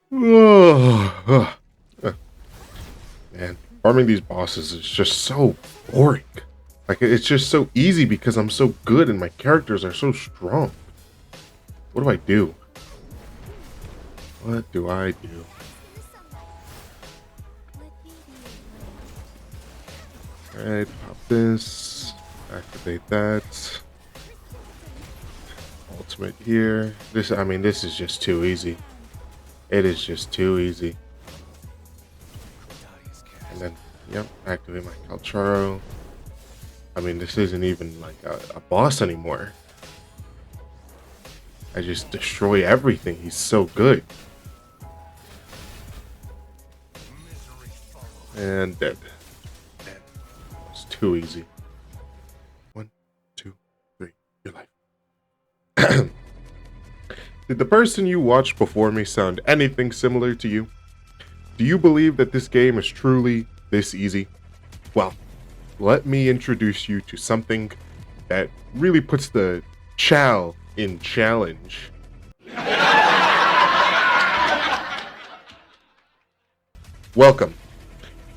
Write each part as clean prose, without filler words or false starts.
Man, farming these bosses is just so boring. Like, it's just so easy because I'm so good and my characters are so strong. What do I do? What do I do? Alright, pop this. Activate that. Ultimate here. This is just too easy. It is just too easy. And then, yep, activate my Calcharo. This isn't even like a boss anymore. I just destroy everything. He's so good. And dead. Dead. It's too easy. 1, 2, 3. Your life. Did the person you watched before me sound anything similar to you? Do you believe that this game is truly this easy? Well, let me introduce you to something that really puts the chow in challenge. Welcome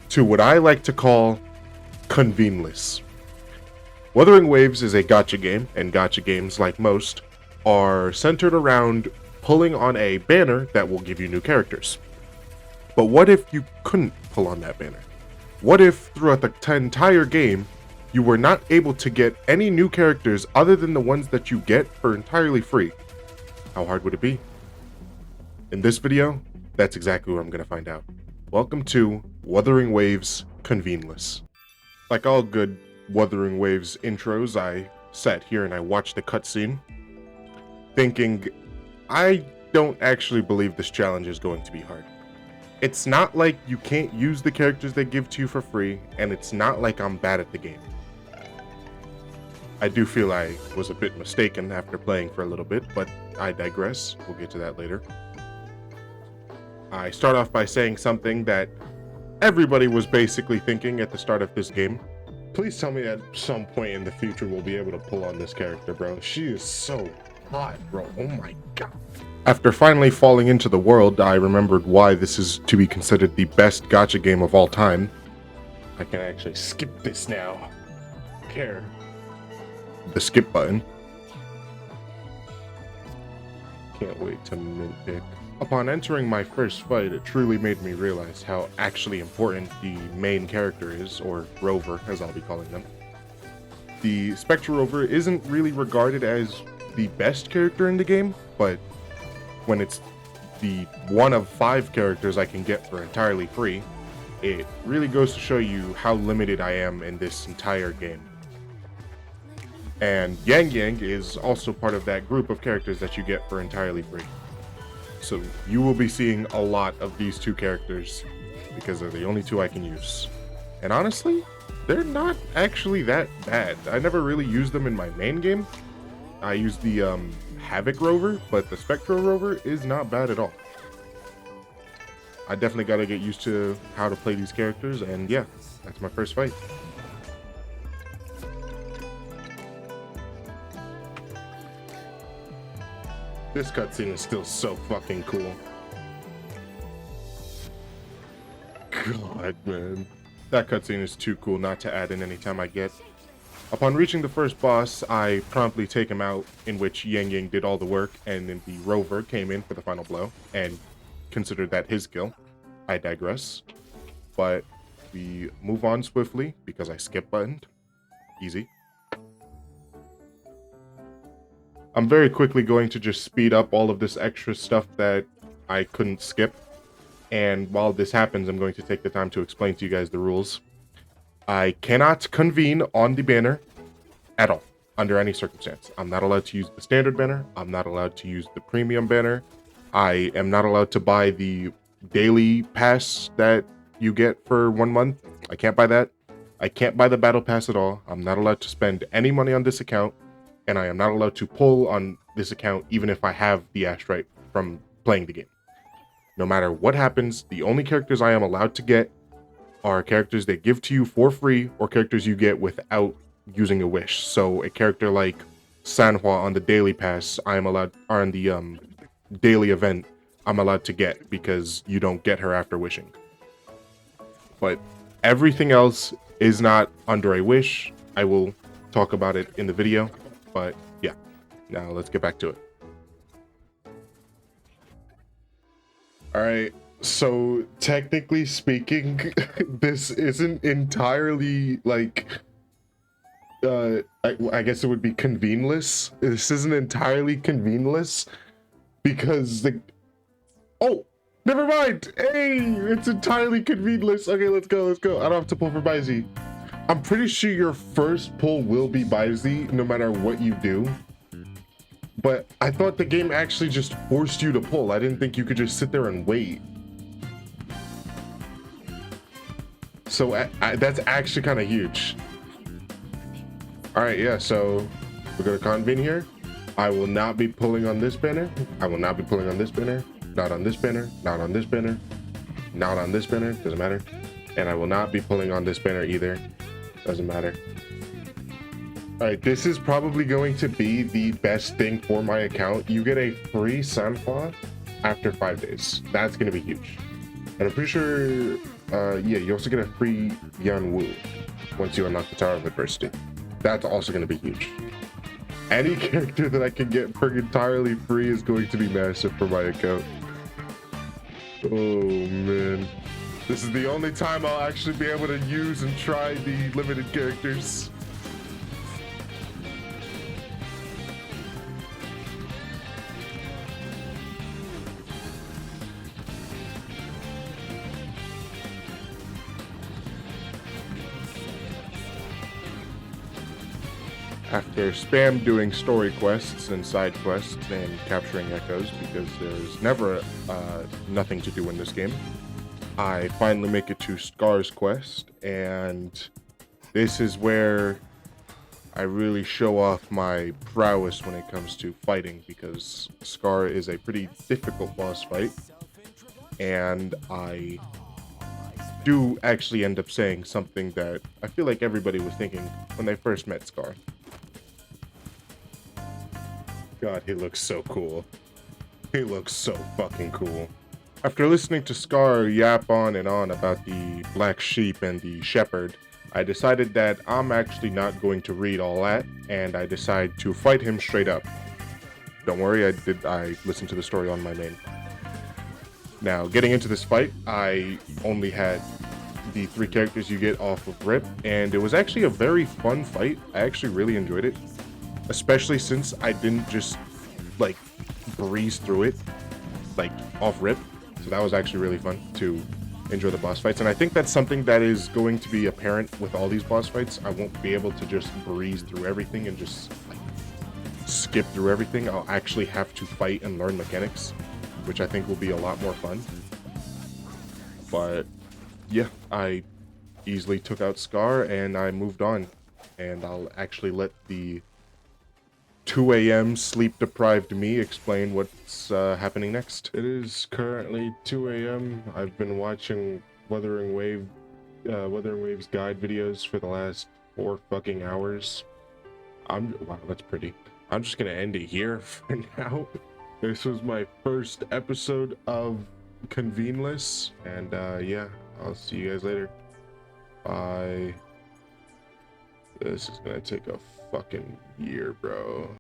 to what I like to call Conveneless. Wuthering Waves is a gacha game, and gacha games, like most, are centered around pulling on a banner that will give you new characters. But what if you couldn't pull on that banner? What if throughout the entire game, you were not able to get any new characters other than the ones that you get for entirely free? How hard would it be? In this video, that's exactly what I'm going to find out. Welcome to Wuthering Waves Conveneless. Like all good Wuthering Waves intros, I sat here and I watched the cutscene, thinking, I don't actually believe this challenge is going to be hard. It's not like you can't use the characters they give to you for free, and it's not like I'm bad at the game. I do feel I was a bit mistaken after playing for a little bit, but I digress. We'll get to that later. I start off by saying something that everybody was basically thinking at the start of this game. Please tell me at some point in the future we'll be able to pull on this character, bro. She is so hot, bro. Oh my god. After finally falling into the world, I remembered why this is to be considered the best gacha game of all time. I can actually skip this now. Care. The skip button. Can't wait to mint pick. Upon entering my first fight, it truly made me realize how actually important the main character is, or Rover, as I'll be calling them. The Spectre Rover isn't really regarded as the best character in the game, but when it's the one of 5 characters I can get for entirely free, it really goes to show you how limited I am in this entire game. And Yang Yang is also part of that group of characters that you get for entirely free. So you will be seeing a lot of these 2 characters because they're the only 2 I can use. And honestly, they're not actually that bad. I never really used them in my main game. I used the Havoc Rover, but the Spectro Rover is not bad at all. I definitely got to get used to how to play these characters, and yeah, that's my first fight. This cutscene is still so fucking cool. God, man. That cutscene is too cool not to add in anytime I get. Upon reaching the first boss, I promptly take him out, in which Yang Yang did all the work, and then the Rover came in for the final blow, and considered that his kill. I digress. But we move on swiftly, because I skip buttoned. Easy. I'm very quickly going to just speed up all of this extra stuff that I couldn't skip. And while this happens, I'm going to take the time to explain to you guys the rules. I cannot convene on the banner at all, under any circumstance. I'm not allowed to use the standard banner. I'm not allowed to use the premium banner. I am not allowed to buy the daily pass that you get for 1 month. I can't buy that. I can't buy the battle pass at all. I'm not allowed to spend any money on this account. And I am not allowed to pull on this account even if I have the Astrite from playing the game. No matter what happens, the only characters I am allowed to get are characters they give to you for free or characters you get without using a wish. So a character like Sanhua on the daily pass, I am allowed, or on the daily event, I'm allowed to get, because you don't get her after wishing. But everything else is not under a wish. I will talk about it in the video, but yeah, now let's get back to it. All right, so technically speaking, this isn't entirely like, I guess it would be conveneless. This isn't entirely conveneless because oh, never mind. Hey, it's entirely conveneless. Okay, let's go. I don't have to pull for Bizy. I'm pretty sure your first pull will be Bizy no matter what you do. But I thought the game actually just forced you to pull. I didn't think you could just sit there and wait. So that's actually kind of huge. All right, yeah, so we're gonna convene here. I will not be pulling on this banner. I will not be pulling on this banner. Not on this banner. Not on this banner. Not on this banner. Doesn't matter. And I will not be pulling on this banner either. Doesn't matter. All right, this is probably going to be the best thing for my account. You get a free Sunflower after 5 days. That's going to be huge. And I'm pretty sure, yeah, you also get a free Yan Wu once you unlock the Tower of Adversity. That's also going to be huge. Any character that I can get for entirely free is going to be massive for my account. Oh, man. This is the only time I'll actually be able to use and try the limited characters. After spam doing story quests and side quests and capturing echoes, because there's never nothing to do in this game, I finally make it to Scar's quest, and this is where I really show off my prowess when it comes to fighting, because Scar is a pretty difficult boss fight, and I do actually end up saying something that I feel like everybody was thinking when they first met Scar. God, he looks so cool. He looks so fucking cool. After listening to Scar yap on and on about the black sheep and the shepherd, I decided that I'm actually not going to read all that, and I decide to fight him straight up. Don't worry, I listened to the story on my main. Now, getting into this fight, I only had the 3 characters you get off of Rip, and it was actually a very fun fight. I actually really enjoyed it. Especially since I didn't just, like, breeze through it, like, off rip. So that was actually really fun to enjoy the boss fights. And I think that's something that is going to be apparent with all these boss fights. I won't be able to just breeze through everything and just, like, skip through everything. I'll actually have to fight and learn mechanics, which I think will be a lot more fun. But, yeah, I easily took out Scar and I moved on. And I'll actually let the 2 a.m. sleep-deprived me explain what's happening next. It is currently 2 a.m. I've been watching Wuthering Waves guide videos for the last 4 fucking hours. Wow, that's pretty. I'm just gonna end it here for now. This was my first episode of Conveneless, and yeah, I'll see you guys later. Bye. This is gonna take a fucking year, bro.